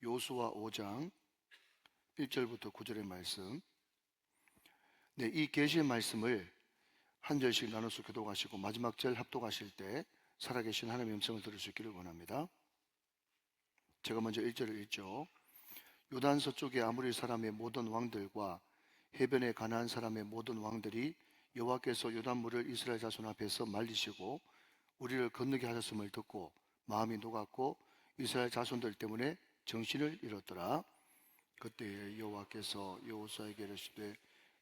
요수와 5장 1절부터 9절의 말씀. 네, 이 계시의 말씀을 한 절씩 나눠서 교독하시고 마지막 절 합독하실 때 살아계신 하나님의 음성을 들을 수 있기를 원합니다. 제가 먼저 1절을 읽죠. 요단 서쪽의 아모리 사람의 모든 왕들과 해변에 가나안 사람의 모든 왕들이 여호와께서 요단물을 이스라엘 자손 앞에서 말리시고 우리를 건너게 하셨음을 듣고 마음이 녹았고 이스라엘 자손들 때문에 정신을 잃었더라. 그때 여호와께서 여호수아에게 이르시되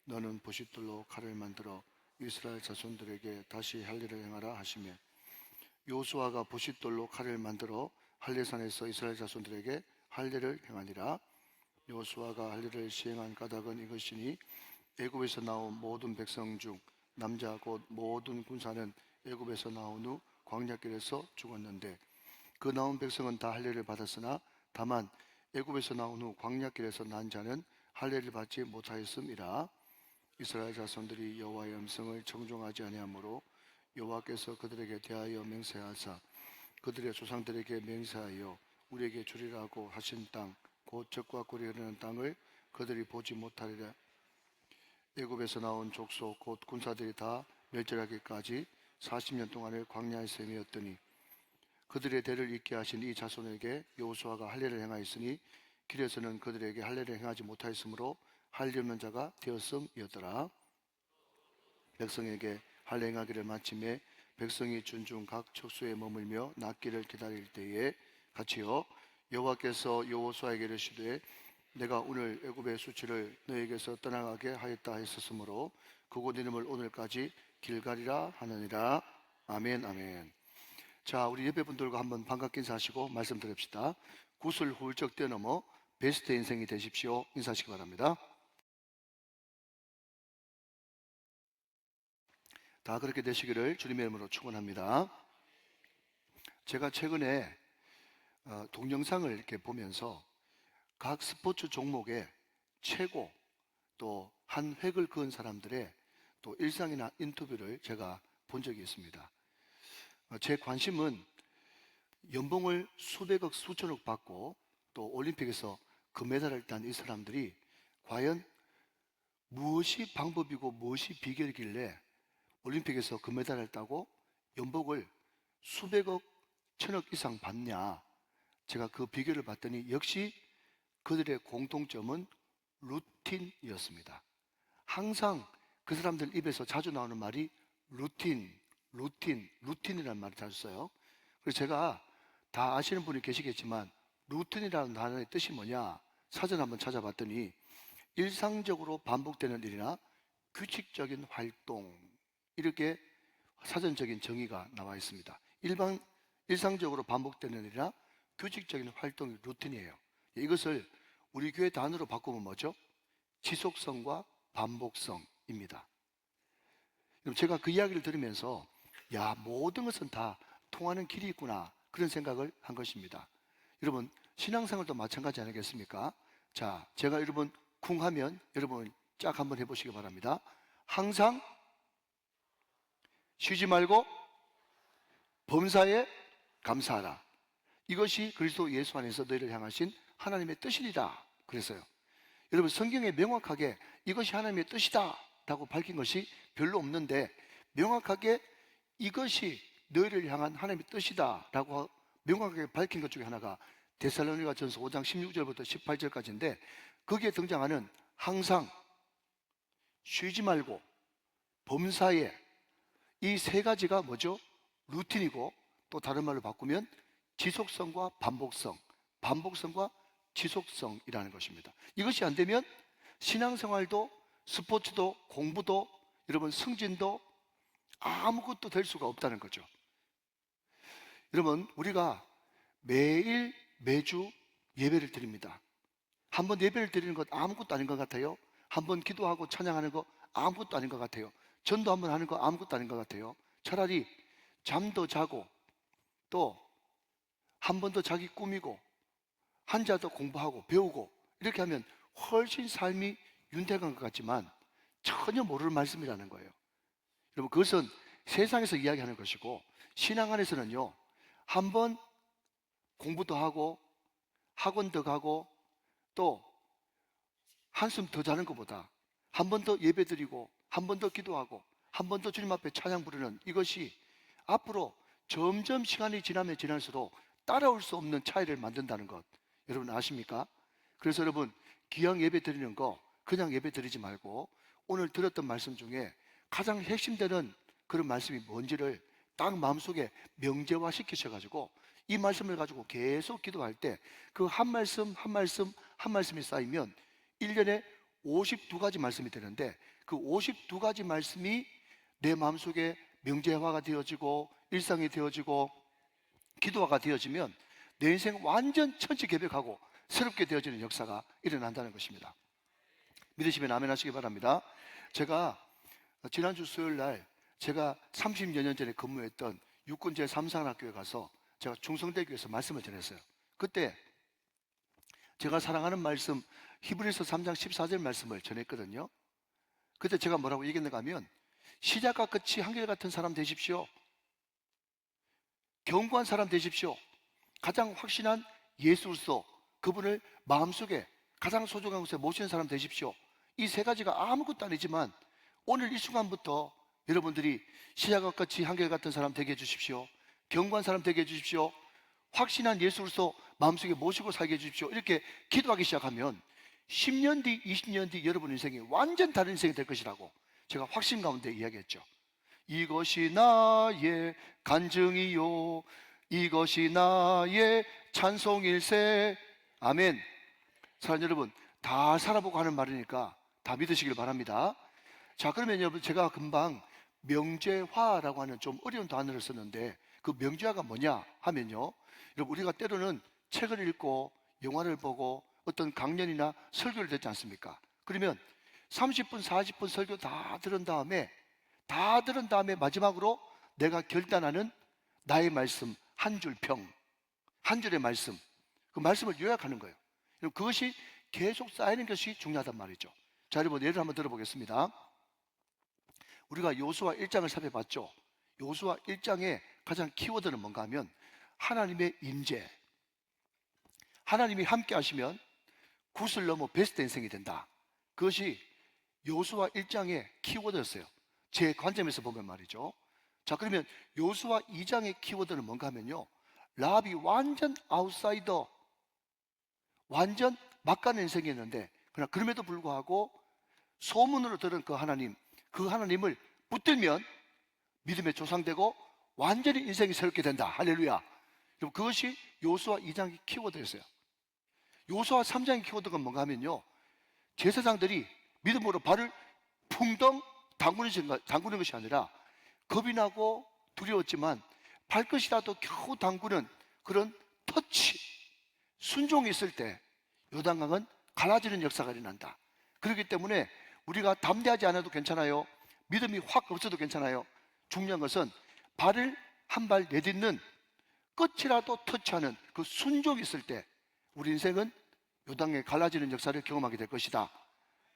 너는 부싯돌로 칼을 만들어 이스라엘 자손들에게 다시 할례를 행하라 하시며 여호수아가 부싯돌로 칼을 만들어 할례산에서 이스라엘 자손들에게 할례를 행하니라. 여호수아가 할례를 시행한 까닭은 이것이니 애굽에서 나온 모든 백성 중 남자 곧 모든 군사는 애굽에서 나온 후 광야길에서 죽었는데 그 나온 백성은 다 할례를 받았으나 다만 애굽에서 나온 후 광야길에서 난 자는 할례를 받지 못하였음이라. 이스라엘 자손들이 여호와의 음성을 청종하지 아니하므로 여호와께서 그들에게 대하여 맹세하사 그들의 조상들에게 맹세하여 우리에게 주리라고 하신 땅 곧 적과 꿀이 흐르는 땅을 그들이 보지 못하리라. 애굽에서 나온 족속 곧 군사들이 다 멸절하기까지 40년 동안을 광야의 셈이었더니 그들의 대를 잇게 하신 이 자손에게 여호수아가 할례를 행하였으니 길에서는 그들에게 할례를 행하지 못하였으므로 할례 없는 자가 되었음이었더라. 백성에게 할례 행하기를 마침에 백성이 준중 각 척수에 머물며 낫기를 기다릴 때에 같이요 여호와께서 여호수아에게 이르시되 내가 오늘 애굽의 수치를 너에게서 떠나가게 하였다 했었으므로 그곳 이름을 오늘까지 길갈이라 하느니라. 아멘 아멘. 자, 우리 예배분들과 한번 반갑게 인사하시고 말씀 들읍시다. 구슬 훌쩍 뛰어넘어 베스트 인생이 되십시오. 인사하시기 바랍니다. 다 그렇게 되시기를 주님의 이름으로 축원합니다. 제가 최근에 동영상을 이렇게 보면서 각 스포츠 종목의 최고 또 한 획을 그은 사람들의 또 일상이나 인터뷰를 제가 본 적이 있습니다. 제 관심은 연봉을 수백억 수천억 받고 또 올림픽에서 금메달을 딴 이 사람들이 과연 무엇이 방법이고 무엇이 비결이길래 올림픽에서 금메달을 따고 연봉을 수백억 천억 이상 받냐. 제가 그 비결을 봤더니 역시 그들의 공통점은 루틴이었습니다. 항상 그 사람들 입에서 자주 나오는 말이 루틴이라는 말을 자주 써요. 그래서 제가 다 아시는 분이 계시겠지만 루틴이라는 단어의 뜻이 뭐냐 사전 한번 찾아봤더니 일상적으로 반복되는 일이나 규칙적인 활동, 이렇게 사전적인 정의가 나와 있습니다. 일상적으로 반복되는 일이나 규칙적인 활동이 루틴이에요. 이것을 우리 교회 단어로 바꾸면 뭐죠? 지속성과 반복성입니다. 제가 그 이야기를 들으면서 야, 모든 것은 다 통하는 길이 있구나 그런 생각을 한 것입니다. 여러분 신앙생활도 마찬가지 아니겠습니까? 자, 제가 여러분 쿵 하면 여러분 쫙 한번 해보시기 바랍니다. 항상 쉬지 말고 범사에 감사하라. 이것이 그리스도 예수 안에서 너희를 향하신 하나님의 뜻이니라 그랬어요. 여러분 성경에 명확하게 이것이 하나님의 뜻이다 라고 밝힌 것이 별로 없는데 명확하게 이것이 너희를 향한 하나님의 뜻이다 라고 명확하게 밝힌 것 중에 하나가 데살로니가전서 5장 16절부터 18절까지인데 거기에 등장하는 항상 쉬지 말고 범사에 이 세 가지가 뭐죠? 루틴이고 또 다른 말로 바꾸면 지속성과 반복성, 반복성과 지속성이라는 것입니다. 이것이 안 되면 신앙생활도 스포츠도 공부도 여러분 승진도 아무것도 될 수가 없다는 거죠. 여러분 우리가 매일 매주 예배를 드립니다. 한번 예배를 드리는 것 아무것도 아닌 것 같아요. 한번 기도하고 찬양하는 거 아무것도 아닌 것 같아요. 전도 한번 하는 거 아무것도 아닌 것 같아요. 차라리 잠도 자고 또 한 번 더 자기 꾸미고 한자 더 공부하고 배우고 이렇게 하면 훨씬 삶이 윤택한 것 같지만 전혀 모르는 말씀이라는 거예요. 여러분 그것은 세상에서 이야기하는 것이고 신앙 안에서는요 한 번 공부도 하고 학원 더 가고 또 한숨 더 자는 것보다 한 번 더 예배 드리고 한 번 더 기도하고 한 번 더 주님 앞에 찬양 부르는 이것이 앞으로 점점 시간이 지나면 지날수록 따라올 수 없는 차이를 만든다는 것 여러분 아십니까? 그래서 여러분 기왕 예배 드리는 거 그냥 예배 드리지 말고 오늘 들었던 말씀 중에 가장 핵심되는 그런 말씀이 뭔지를 딱 마음속에 명제화 시키셔가지고 이 말씀을 가지고 계속 기도할 때 그 한 말씀 한 말씀 한 말씀이 쌓이면 1년에 52가지 말씀이 되는데 그 52가지 말씀이 내 마음속에 명제화가 되어지고 일상이 되어지고 기도화가 되어지면 내 인생 완전 천지개벽하고 새롭게 되어지는 역사가 일어난다는 것입니다. 믿으시면 아멘 하시기 바랍니다. 제가 지난주 수요일 날 제가 30여 년 전에 근무했던 육군 제3사관학교에 가서 제가 충성대교에서 말씀을 전했어요. 그때 제가 사랑하는 말씀 히브리서 3장 14절 말씀을 전했거든요. 그때 제가 뭐라고 얘기했는가 하면 시작과 끝이 한결같은 사람 되십시오. 견고한 사람 되십시오. 가장 확신한 예수 그리스도 그분을 마음속에 가장 소중한 곳에 모시는 사람 되십시오. 이 세 가지가 아무것도 아니지만 오늘 이 순간부터 여러분들이 시작과 끝이 한결같은 사람 되게 해주십시오. 견고한 사람 되게 해주십시오. 확신한 예수 그리스도 마음속에 모시고 살게 해주십시오. 이렇게 기도하기 시작하면 10년 뒤, 20년 뒤 여러분 인생이 완전 다른 인생이 될 것이라고 제가 확신 가운데 이야기했죠. 이것이 나의 간증이요 이것이 나의 찬송일세. 아멘. 사랑하는 여러분, 다 살아보고 하는 말이니까 다 믿으시길 바랍니다. 자, 그러면 여러분 제가 금방 명제화라고 하는 좀 어려운 단어를 썼는데 그 명제화가 뭐냐 하면요, 여러분 우리가 때로는 책을 읽고 영화를 보고 어떤 강연이나 설교를 듣지 않습니까? 그러면 30분 40분 설교 다 들은 다음에 마지막으로 내가 결단하는 나의 말씀 한 줄 평, 한 줄의 말씀, 그 말씀을 요약하는 거예요. 그것이 계속 쌓이는 것이 중요하단 말이죠. 자, 여러분 예를 한번 들어보겠습니다. 우리가 요수아 1장을 살펴봤죠. 요수아 1장의 가장 키워드는 뭔가 하면 하나님의 임재, 하나님이 함께 하시면 굿을 넘어 베스트 인생이 된다. 그것이 요수아 1장의 키워드였어요. 제 관점에서 보면 말이죠. 자, 그러면 요수아 2장의 키워드는 뭔가 하면요, 라합이 완전 아웃사이더, 완전 막가는 인생이었는데 그러나 그럼에도 불구하고 소문으로 들은 그 하나님을 붙들면 믿음의 조상되고 완전히 인생이 새롭게 된다. 할렐루야. 여러분 그것이 요수아 2장의 키워드였어요. 요수아 3장의 키워드가 뭔가 하면요, 제사장들이 믿음으로 발을 풍덩 담그는 것이 아니라 겁이 나고 두려웠지만 발끝이라도 겨우 담그는 그런 터치, 순종이 있을 때 요단강은 갈라지는 역사가 일어난다. 그렇기 때문에 우리가 담대하지 않아도 괜찮아요. 믿음이 확 없어도 괜찮아요. 중요한 것은 발을 한 발 내딛는 끝이라도 터치하는 그 순종이 있을 때 우리 인생은 요단강에 갈라지는 역사를 경험하게 될 것이다.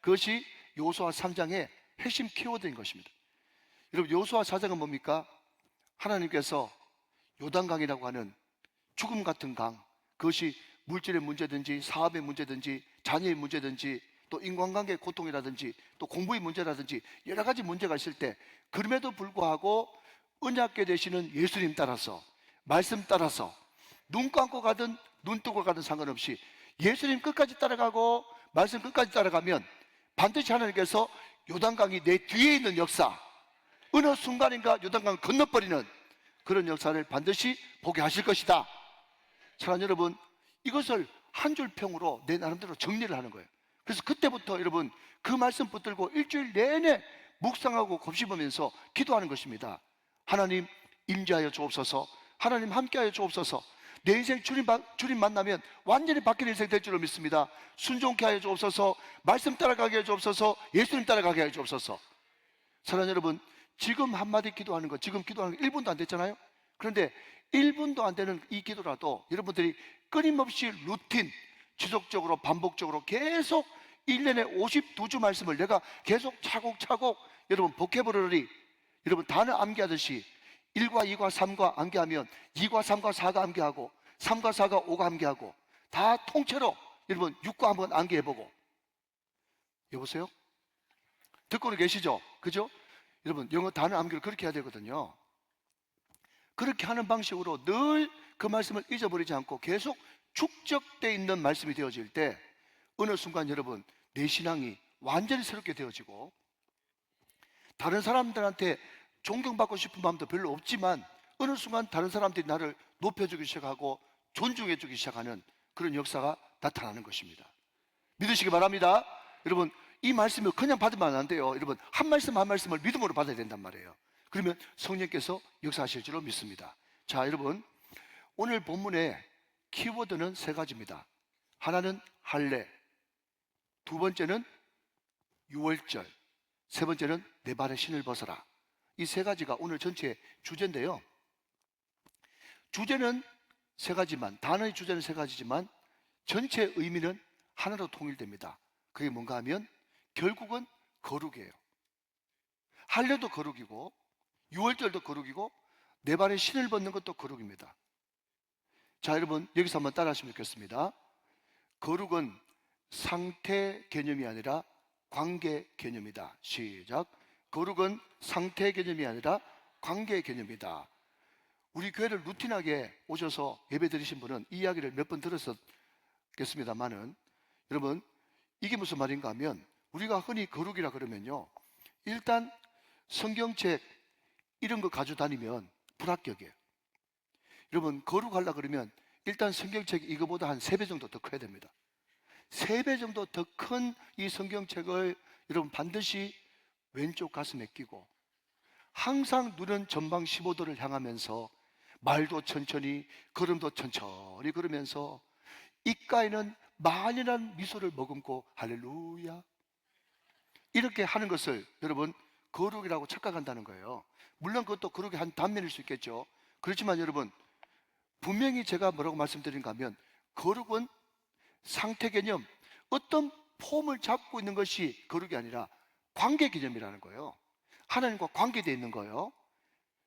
그것이 요수아 3장의 핵심 키워드인 것입니다. 여러분 요수아 4장은 뭡니까? 하나님께서 요단강이라고 하는 죽음 같은 강, 그것이 물질의 문제든지 사업의 문제든지 자녀의 문제든지 또 인간관계의 고통이라든지 또 공부의 문제라든지 여러 가지 문제가 있을 때 그럼에도 불구하고 언약궤 되시는 예수님 따라서 말씀 따라서 눈 감고 가든 눈 뜨고 가든 상관없이 예수님 끝까지 따라가고 말씀 끝까지 따라가면 반드시 하나님께서 요단강이 내 뒤에 있는 역사, 어느 순간인가 요단강을 건너버리는 그런 역사를 반드시 보게 하실 것이다. 사랑하는 여러분, 이것을 한 줄 평으로 내 나름대로 정리를 하는 거예요. 그래서 그때부터 여러분 그 말씀 붙들고 일주일 내내 묵상하고 곱씹으면서 기도하는 것입니다. 하나님 임재하여 주옵소서, 하나님 함께하여 주옵소서. 내 인생 주님 만나면 완전히 바뀌는 인생 될 줄로 믿습니다. 순종케 하여 주옵소서, 말씀 따라가게 하여 주옵소서, 예수님 따라가게 하여 주옵소서. 사랑하는 여러분, 지금 한마디 기도하는 거, 지금 기도하는 거 1분도 안 됐잖아요. 그런데 1분도 안 되는 이 기도라도 여러분들이 끊임없이 루틴, 지속적으로 반복적으로 계속 1년에 52주 말씀을 내가 계속 차곡차곡 여러분 보케브러리, 여러분 단어 암기하듯이 1과 2과 3과 암기하면 2과 3과 4가 암기하고 3과 4가 5가 암기하고 다 통째로 여러분 육과 한번 암기해보고. 여보세요? 듣고는 계시죠? 그죠? 여러분 영어 단어 암기를 그렇게 해야 되거든요. 그렇게 하는 방식으로 늘 그 말씀을 잊어버리지 않고 계속 축적되어 있는 말씀이 되어질 때 어느 순간 여러분 내 신앙이 완전히 새롭게 되어지고, 다른 사람들한테 존경받고 싶은 마음도 별로 없지만 어느 순간 다른 사람들이 나를 높여주기 시작하고 존중해주기 시작하는 그런 역사가 나타나는 것입니다. 믿으시기 바랍니다. 여러분 이 말씀을 그냥 받으면 안 돼요. 여러분 한 말씀 한 말씀을 믿음으로 받아야 된단 말이에요. 그러면 성령께서 역사하실 줄로 믿습니다. 자, 여러분 오늘 본문의 키워드는 세 가지입니다. 하나는 할례, 두 번째는 유월절, 세 번째는 내 발에 신을 벗어라. 이 세 가지가 오늘 전체 주제인데요. 주제는 세 가지만, 단어의 주제는 세 가지지만 전체 의미는 하나로 통일됩니다. 그게 뭔가 하면 결국은 거룩이에요. 할례도 거룩이고 유월절도 거룩이고 내 발에 신을 벗는 것도 거룩입니다. 자, 여러분 여기서 한번 따라 하시면 좋겠습니다. 거룩은 상태 개념이 아니라 관계 개념이다. 시작. 거룩은 상태 개념이 아니라 관계 개념이다. 우리 교회를 루틴하게 오셔서 예배 드리신 분은 이 이야기를 몇 번 들었겠습니다만은, 여러분 이게 무슨 말인가 하면 우리가 흔히 거룩이라 그러면요, 일단 성경책 이런 거 가지고 다니면 불합격이에요. 여러분 거룩하려 그러면 일단 성경책이 이거보다 한 3배 정도 더 커야 됩니다. 3배 정도 더 큰 이 성경책을 여러분 반드시 왼쪽 가슴에 끼고 항상 눈은 전방 15도를 향하면서 말도 천천히 걸음도 천천히 걸으면서 입가에는 만연한 미소를 머금고 할렐루야 이렇게 하는 것을 여러분 거룩이라고 착각한다는 거예요. 물론 그것도 거룩의 한 단면일 수 있겠죠. 그렇지만 여러분 분명히 제가 뭐라고 말씀드린가 하면 거룩은 상태 개념, 어떤 폼을 잡고 있는 것이 거룩이 아니라 관계 개념이라는 거예요. 하나님과 관계되어 있는 거예요.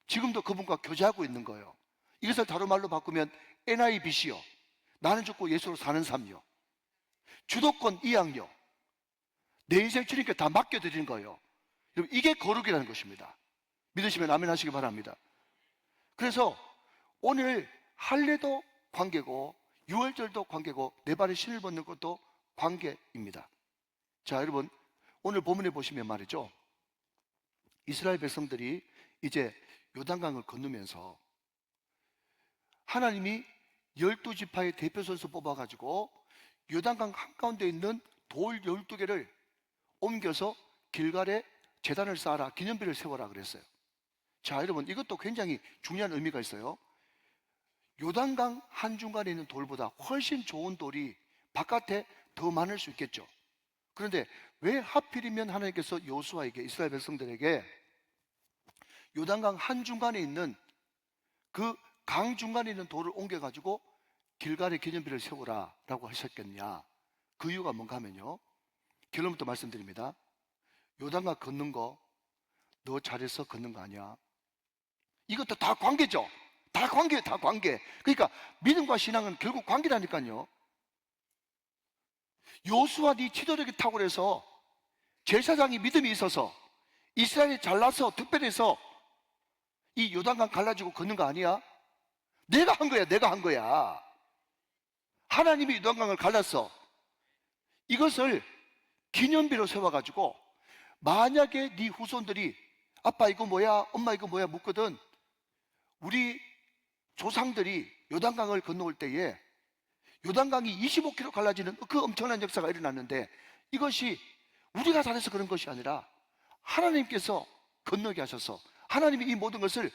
지금도 그분과 교제하고 있는 거예요. 이것을 다른 말로 바꾸면 NIBC요. 나는 죽고 예수로 사는 삶이요. 주도권 이양요. 내 인생 주님께 다 맡겨드리는 거예요. 여러분 이게 거룩이라는 것입니다. 믿으시면 아멘 하시기 바랍니다. 그래서 오늘 할례도 관계고 유월절도 관계고 내 발에 신을 벗는 것도 관계입니다. 자, 여러분 오늘 본문에 보시면 말이죠, 이스라엘 백성들이 이제 요단강을 건너면서 하나님이 12지파의 대표 선수 뽑아가지고 요단강 한가운데 있는 돌 12개를 옮겨서 길갈에 제단을 쌓아라, 기념비를 세워라 그랬어요. 자, 여러분 이것도 굉장히 중요한 의미가 있어요. 요단강 한중간에 있는 돌보다 훨씬 좋은 돌이 바깥에 더 많을 수 있겠죠. 그런데 왜 하필이면 하나님께서 여호수아에게, 이스라엘 백성들에게 요단강 한중간에 있는 그 강 중간에 있는 돌을 옮겨가지고 길갈에 기념비를 세우라 라고 하셨겠냐? 그 이유가 뭔가 하면요, 결론부터 말씀드립니다. 요단강 걷는 거 너 잘해서 걷는 거 아니야. 이것도 다 관계죠. 다 관계예요. 다 관계. 그러니까 믿음과 신앙은 결국 관계라니까요. 여호수아 네 지도력이 탁월해서 제사장이 믿음이 있어서 이스라엘이 잘나서 특별해서 이 요단강 갈라지고 걷는 거 아니야? 내가 한 거야. 내가 한 거야. 하나님이 요단강을 갈랐어. 이것을 기념비로 세워가지고 만약에 네 후손들이 아빠 이거 뭐야, 엄마 이거 뭐야 묻거든, 우리 조상들이 요단강을 건너올 때에 요단강이 25km 갈라지는 그 엄청난 역사가 일어났는데, 이것이 우리가 잘해서 그런 것이 아니라 하나님께서 건너게 하셔서 하나님이 이 모든 것을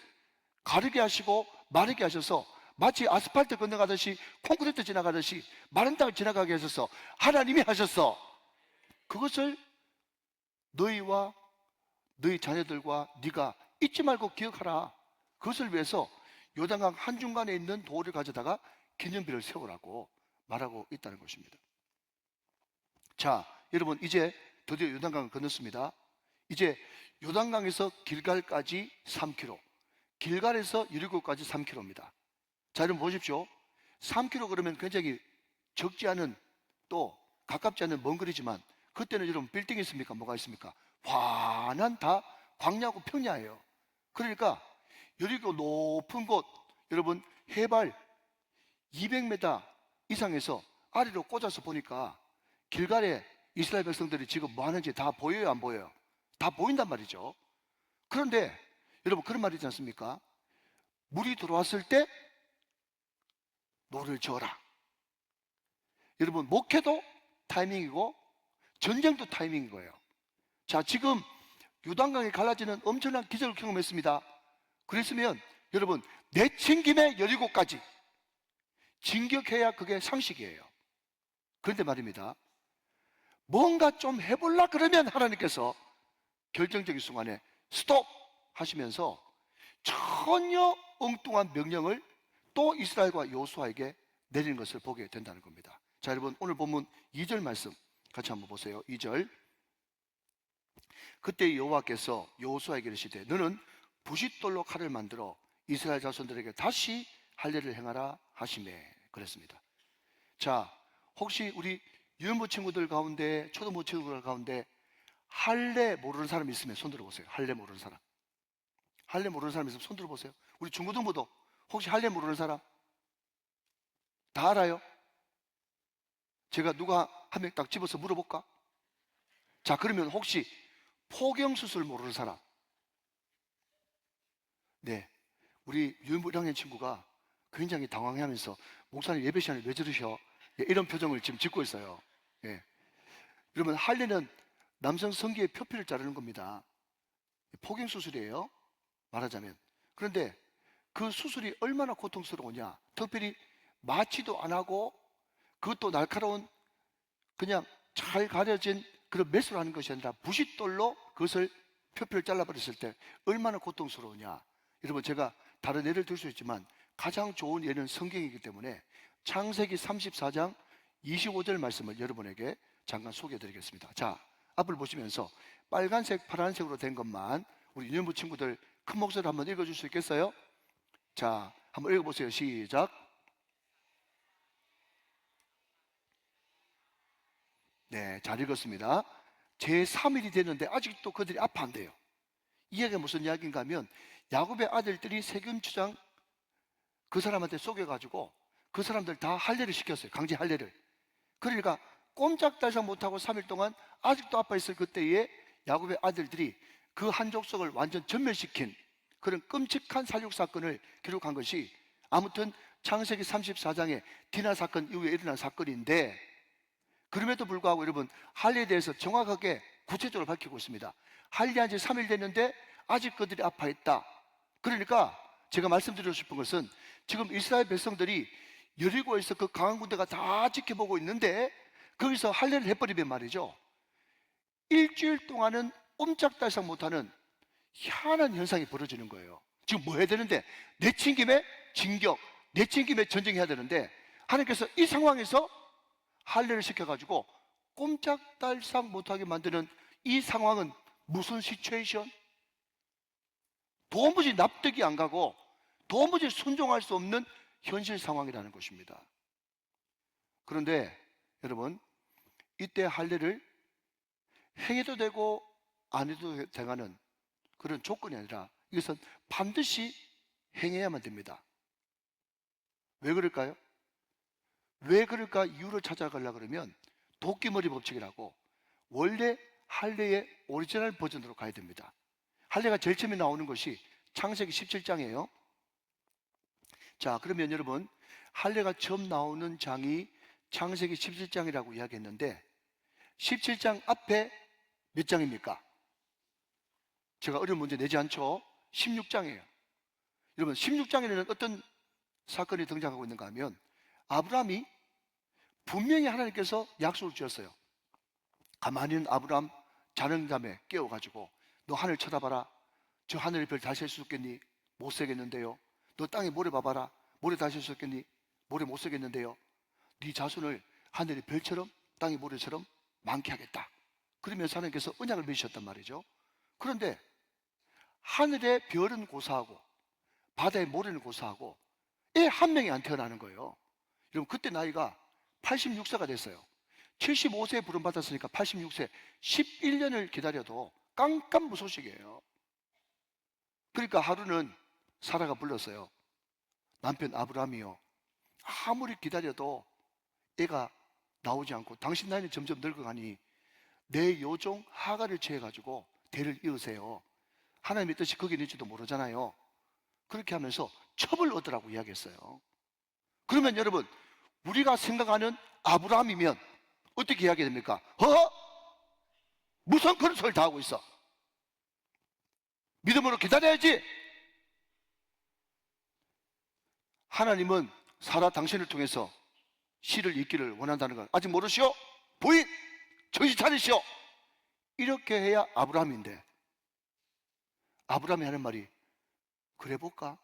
가르게 하시고 마르게 하셔서 마치 아스팔트 건너가듯이 콘크리트 지나가듯이 마른 땅을 지나가게 하셔서 하나님이 하셨어. 그것을 너희와 너희 자녀들과 네가 잊지 말고 기억하라. 그것을 위해서 요단강 한중간에 있는 돌을 가져다가 기념비를 세우라고 말하고 있다는 것입니다. 자, 여러분 이제 드디어 요단강을 건넜습니다. 이제 요단강에서 길갈까지 3km, 길갈에서 여리고까지 3km입니다. 자, 여러분 보십시오. 3km 그러면 굉장히 적지 않은, 또 가깝지 않은 먼 거리지만, 그때는 여러분 빌딩이 있습니까? 뭐가 있습니까? 환한 다 광야고 평야예요. 그러니까 여리고 높은 곳, 여러분 해발 200m 이상에서 아래로 꽂아서 보니까 길갈에 이스라엘 백성들이 지금 뭐 하는지 다 보여요, 안 보여요? 다 보인단 말이죠. 그런데 여러분 그런 말 있지 않습니까? 물이 들어왔을 때 노를 저어라. 여러분 목회도 타이밍이고 전쟁도 타이밍인 거예요. 자, 지금 요단강이 갈라지는 엄청난 기적을 경험했습니다. 그랬으면 여러분 내친김에 여리고까지 진격해야 그게 상식이에요. 그런데 말입니다, 뭔가 좀 해볼라 그러면 하나님께서 결정적인 순간에 스톱 하시면서 전혀 엉뚱한 명령을 또 이스라엘과 여호수아에게 내리는 것을 보게 된다는 겁니다. 자, 여러분 오늘 본문 2절 말씀 같이 한번 보세요. 2절. 그때 여호와께서 여호수아에게 이르시되 너는 부싯돌로 칼을 만들어 이스라엘 자손들에게 다시 할례를 행하라 하시매 그랬습니다. 자, 혹시 우리 유년부 친구들 가운데, 초등부 친구들 가운데 할례 모르는 사람 있으면 손 들어보세요. 할례 모르는 사람. 할례 모르는 사람 있으면 손 들어보세요. 우리 중고등부도 혹시 할례 모르는 사람? 다 알아요? 제가 누가 한 명 딱 집어서 물어볼까? 자, 그러면 혹시 포경수술 모르는 사람? 네, 우리 유년부 1학년 친구가 굉장히 당황해하면서 목사님 예배 시간에 왜 저러셔? 예, 이런 표정을 지금 짓고 있어요. 예. 여러분 할례는 남성 성기의 표피를 자르는 겁니다. 포경수술이에요, 말하자면. 그런데 그 수술이 얼마나 고통스러우냐, 특별히 마취도 안 하고 그것도 날카로운 그냥 잘 가려진 그런 메스로 하는 것이 아니라 부싯돌로 그것을 표피를 잘라버렸을 때 얼마나 고통스러우냐. 여러분 제가 다른 예를 들 수 있지만 가장 좋은 예는 성경이기 때문에 창세기 34장 25절 말씀을 여러분에게 잠깐 소개해 드리겠습니다. 자, 앞을 보시면서 빨간색 파란색으로 된 것만 우리 유년부 친구들 큰 목소리로 한번 읽어줄 수 있겠어요? 자, 한번 읽어보세요. 시작. 네, 잘 읽었습니다. 제3일이 됐는데 아직도 그들이 아파한대요. 이 이야기가 무슨 이야기인가 하면 야곱의 아들들이 세겜추장 그 사람한테 속여가지고 그 사람들 다 할례를 시켰어요. 강제 할례를. 그러니까 꼼짝달싹 못하고 3일 동안 아직도 아파있을 그때에 야곱의 아들들이 그 한 족속을 완전 전멸시킨 그런 끔찍한 살육 사건을 기록한 것이 아무튼 창세기 34장의 디나 사건 이후에 일어난 사건인데, 그럼에도 불구하고 여러분 할례에 대해서 정확하게 구체적으로 밝히고 있습니다. 할례한 지 3일 됐는데 아직 그들이 아파했다. 그러니까 제가 말씀드리고 싶은 것은 지금 이스라엘 백성들이 여리고에서 그 강한 군대가 다 지켜보고 있는데 거기서 할례를 해버리면 말이죠, 일주일 동안은 옴짝달싹 못하는 희한한 현상이 벌어지는 거예요. 지금 뭐 해야 되는데, 내친 김에 진격, 내친 김에 전쟁해야 되는데 하나님께서 이 상황에서 할례를 시켜가지고 꼼짝달싹 못하게 만드는 이 상황은 무슨 시츄에이션? 도무지 납득이 안 가고 도무지 순종할 수 없는 현실 상황이라는 것입니다. 그런데 여러분 이때 할례를 행해도 되고 안 해도 되가는 그런 조건이 아니라 이것은 반드시 행해야만 됩니다. 왜 그럴까요? 왜 그럴까 이유를 찾아가려고 그러면 도끼머리 법칙이라고 원래 할례의 오리지널 버전으로 가야 됩니다. 할례가 제일 처음에 나오는 것이 창세기 17장이에요. 자, 그러면 여러분 할례가 처음 나오는 장이 창세기 17장이라고 이야기했는데 17장 앞에 몇 장입니까? 제가 어려운 문제 내지 않죠? 16장이에요. 여러분 16장에는 어떤 사건이 등장하고 있는가 하면 아브라함이 분명히 하나님께서 약속을 주었어요. 가만히 있는 아브라함 자는잠에 깨워가지고 너 하늘 쳐다봐라. 저 하늘의 별 다시 셀 수 있겠니? 못 세겠는데요. 너 땅에 모래 봐봐라. 모래 다시 셀 수 있겠니? 모래 못 세겠는데요. 네 자손을 하늘의 별처럼 땅의 모래처럼 많게 하겠다. 그러면서 하나님께서 언약을 맺으셨단 말이죠. 그런데 하늘의 별은 고사하고 바다의 모래는 고사하고 애 한 명이 안 태어나는 거예요. 여러분 그때 나이가 86세가 됐어요. 75세에 부름받았으니까 86세, 11년을 기다려도 깜깜무소식이에요. 그러니까 하루는 사라가 불렀어요. 남편 아브라함이요, 아무리 기다려도 애가 나오지 않고 당신 나이는 점점 늙어가니 내 요종 하가를 취해가지고 대를 이으세요. 하나님의 뜻이 거기 있는지도 모르잖아요. 그렇게 하면서 첩을 얻으라고 이야기했어요. 그러면 여러분, 우리가 생각하는 아브라함이면 어떻게 이야기 됩니까? 무슨 그런 소리를 다 하고 있어? 믿음으로 기다려야지. 하나님은 사라 당신을 통해서 씨를 잇기를 원한다는 걸 아직 모르시오? 부인, 정신 차리시오. 이렇게 해야 아브라함인데, 아브라함이 하는 말이 그래 볼까?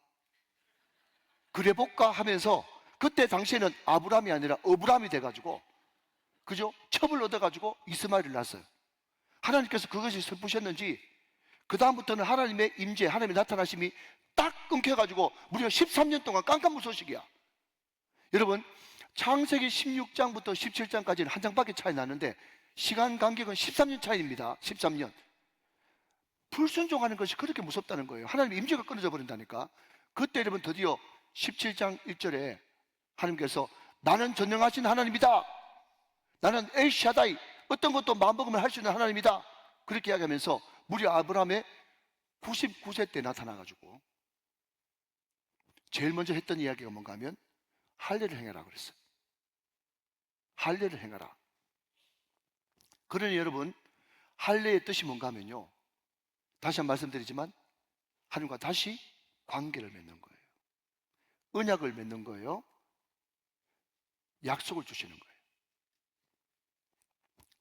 그래 볼까 하면서 그때 당시에는 아브라함이 아니라 어브라함이 돼가지고, 그죠? 첩을 얻어가지고 이스마엘을 낳았어요. 하나님께서 그것이 슬프셨는지 그 다음부터는 하나님의 임재, 하나님의 나타나심이 딱 끊겨가지고 무려 13년 동안 깜깜무소식이야. 여러분, 창세기 16장부터 17장까지는 한 장밖에 차이 나는데 시간 간격은 13년 차이입니다. 13년. 불순종하는 것이 그렇게 무섭다는 거예요. 하나님의 임재가 끊어져 버린다니까. 그때 여러분 드디어 17장 1절에 하나님께서 나는 전능하신 하나님이다, 나는 엘샤다이, 어떤 것도 마음먹으면 할 수 있는 하나님이다, 그렇게 이야기하면서 무려 아브라함의 99세 때 나타나가지고 제일 먼저 했던 이야기가 뭔가 하면 할례를 행해라 그랬어요. 할례를 행하라. 그러니 여러분, 할례의 뜻이 뭔가 하면요, 다시 한번 말씀드리지만 하나님과 다시 관계를 맺는 거예요. 언약을 맺는 거예요. 약속을 주시는 거예요.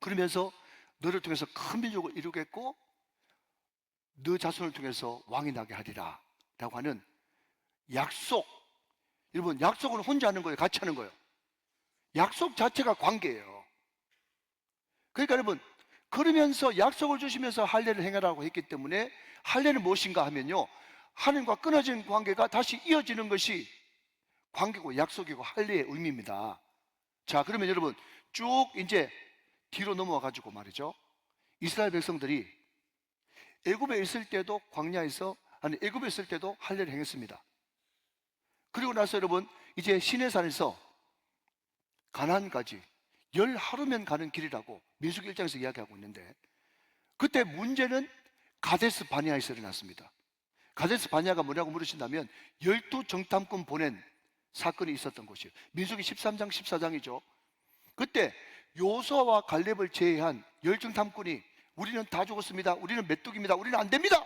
그러면서 너를 통해서 큰 민족을 이루겠고 너 자손을 통해서 왕이 나게 하리라 라고 하는 약속. 여러분, 약속은 혼자 하는 거예요? 같이 하는 거예요? 약속 자체가 관계예요. 그러니까 여러분, 그러면서 약속을 주시면서 할례를 행하라고 했기 때문에 할례는 무엇인가 하면요, 하나님과 끊어진 관계가 다시 이어지는 것이 관계고 약속이고 할례의 의미입니다. 자, 그러면 여러분 쭉 이제 뒤로 넘어와 가지고 말이죠, 이스라엘 백성들이 애굽에 있을 때도 광야에서, 아니 애굽에 있을 때도 할례를 행했습니다. 그리고 나서 여러분 이제 시내산에서 가나안까지 10하루면 가는 길이라고 민수기 1장에서 이야기하고 있는데, 그때 문제는 가데스 바네아에서 일어났습니다. 가데스 바네아가 뭐냐고 물으신다면 12정탐꾼 보낸 사건이 있었던 곳이에요. 민수기 13장 14장이죠 그때 요수아와 갈렙을 제외한 10정탐꾼이 우리는 다 죽었습니다, 우리는 메뚜기입니다, 우리는 안 됩니다,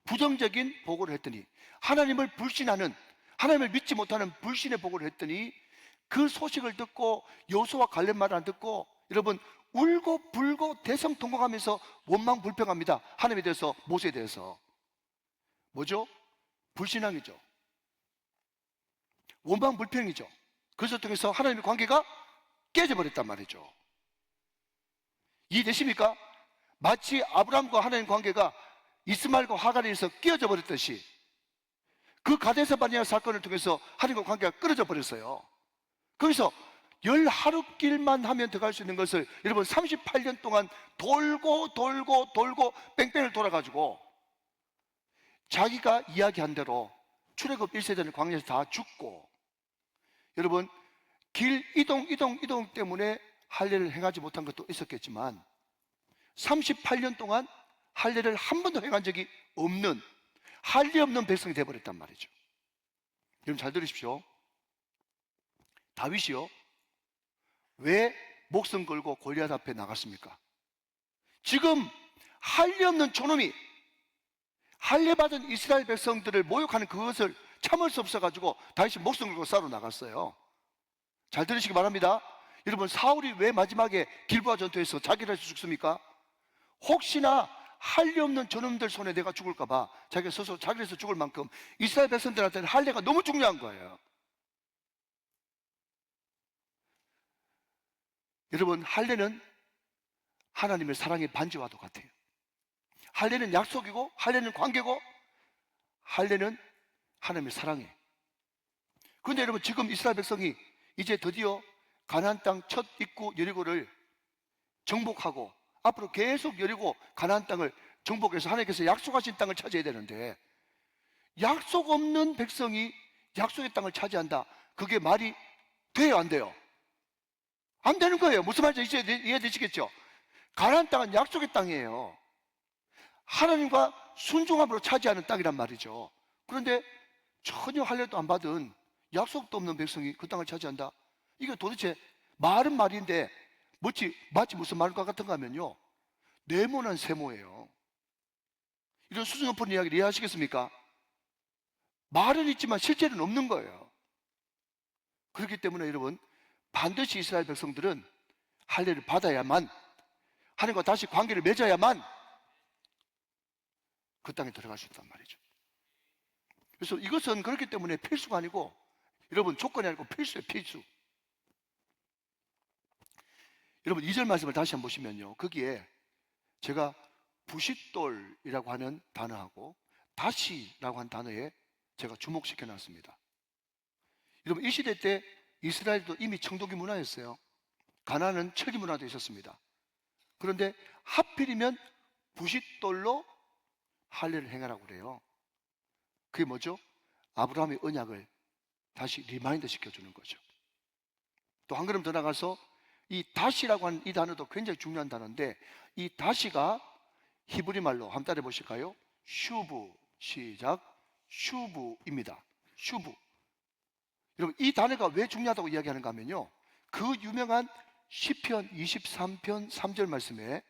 부정적인 보고를 했더니, 하나님을 불신하는, 하나님을 믿지 못하는 불신의 보고를 했더니 그 소식을 듣고 요수아와 갈렙 말을 안 듣고 여러분 울고 불고 대성통곡하면서 원망불평합니다. 하나님에 대해서, 모세에 대해서. 뭐죠? 불신앙이죠. 원망불평이죠. 그것을 통해서 하나님의 관계가 깨져버렸단 말이죠. 이해되십니까? 마치 아브라함과 하나님 관계가 이스마엘과 하갈에서 끼어져 버렸듯이 그 가데스 바네아 사건을 통해서 하나님과 관계가 끊어져 버렸어요. 거기서 10하루길만 하면 들어갈 수 있는 것을 여러분 38년 동안 돌고 뺑뺑을 돌아가지고 자기가 이야기한 대로 출애굽 1세대는 광야에서 다 죽고, 여러분 길 이동 때문에 할례를 행하지 못한 것도 있었겠지만 38년 동안 할례를 한 번도 행한 적이 없는, 할례 없는 백성이 되어버렸단 말이죠. 여러분 잘 들으십시오. 다윗이요, 왜 목숨 걸고 골리앗 앞에 나갔습니까? 지금 할례 없는 저놈이 할례 받은 이스라엘 백성들을 모욕하는 그것을 참을 수 없어가지고 다윗이 목숨 걸고 싸우러 나갔어요. 잘 들으시기 바랍니다. 여러분, 사울이 왜 마지막에 길보아 전투에서 자기를 해서 죽습니까? 혹시나 할례 없는 저놈들 손에 내가 죽을까봐 자기가 스스로 자기를 해서 죽을 만큼 이스라엘 백성들한테는 할례가 너무 중요한 거예요. 여러분, 할례는 하나님의 사랑의 반지와도 같아요. 할례는 약속이고, 할례는 관계고, 할례는 하나님의 사랑이에요. 그런데 여러분, 지금 이스라엘 백성이 이제 드디어 가나안 땅 첫 입구 여리고를 정복하고 앞으로 계속 여리고 가나안 땅을 정복해서 하나님께서 약속하신 땅을 차지해야 되는데, 약속 없는 백성이 약속의 땅을 차지한다. 그게 말이 돼요, 안 돼요? 안 되는 거예요. 무슨 말인지 이제 이해되시겠죠? 가나안 땅은 약속의 땅이에요. 하나님과 순종함으로 차지하는 땅이란 말이죠. 그런데 전혀 할례도 안 받은 약속도 없는 백성이 그 땅을 차지한다. 이게 도대체 말은 말인데 마치 무슨 말과 같은가 하면요, 네모난 세모예요. 이런 수준 높은 이야기를 이해하시겠습니까? 말은 있지만 실제는 없는 거예요. 그렇기 때문에 여러분, 반드시 이스라엘 백성들은 할례를 받아야만, 하나님과 다시 관계를 맺어야만 그 땅에 들어갈 수 있단 말이죠. 그래서 이것은 그렇기 때문에 필수가 아니고, 여러분, 조건이 아니고 필수예요, 필수. 여러분, 2절 말씀을 다시 한번 보시면요, 거기에 제가 부싯돌이라고 하는 단어하고 다시라고 하는 단어에 제가 주목시켜 놨습니다. 여러분, 이 시대 때 이스라엘도 이미 청동기 문화였어요. 가나안은 철기 문화도 있었습니다. 그런데 하필이면 부싯돌로 할례를 행하라고 그래요. 그게 뭐죠? 아브라함의 언약을 다시 리마인드 시켜주는 거죠. 또 한 걸음 더 나가서 이 다시라고 하는 이 단어도 굉장히 중요한 단어인데, 이 다시가 히브리 말로 한번 따라 보실까요? 슈브, 시작, 슈브입니다. 슈브. 여러분, 이 단어가 왜 중요하다고 이야기하는가 하면요, 그 유명한 시편 23편 3절 말씀에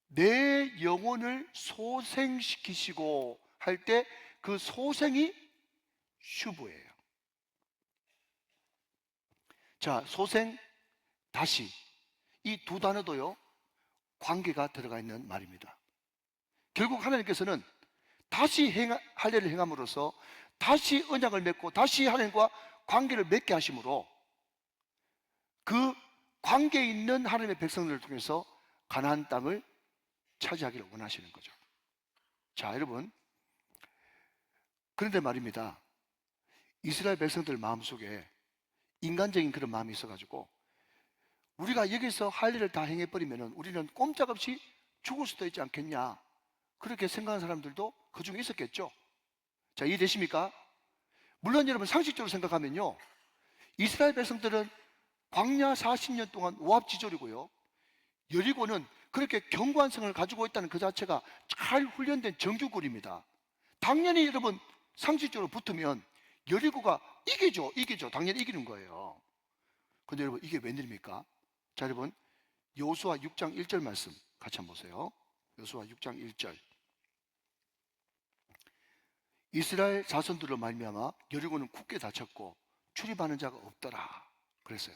내 영혼을 소생시키시고 할 때 그 소생이 슈브예요. 자, 소생, 다시, 이 두 단어도요, 관계가 들어가 있는 말입니다. 결국 하나님께서는 다시 할례를 행함으로써 다시 언약을 맺고 다시 하나님과 관계를 맺게 하심으로 그 관계에 있는 하나님의 백성들을 통해서 가나안 땅을 차지하기를 원하시는 거죠. 자, 여러분, 그런데 말입니다, 이스라엘 백성들 마음속에 인간적인 그런 마음이 있어가지고 우리가 여기서 할례를 다 행해버리면 우리는 꼼짝없이 죽을 수도 있지 않겠냐, 그렇게 생각하는 사람들도 그 중에 있었겠죠. 자, 이해되십니까? 물론 여러분, 상식적으로 생각하면요, 이스라엘 백성들은 광야 40년 동안 오합지졸이고요, 여리고는 그렇게 견고한 성을 가지고 있다는 그 자체가 잘 훈련된 정규군입니다. 당연히 여러분, 상식적으로 붙으면 여리고가 이기죠. 당연히 이기는 거예요. 근데 여러분, 이게 웬일입니까? 자, 여러분, 여호수아 6장 1절 말씀 같이 한번 보세요. 여호수아 6장 1절. 이스라엘 자손들로 말미암아 여리고는 굳게 닫혔고 출입하는 자가 없더라 그랬어요.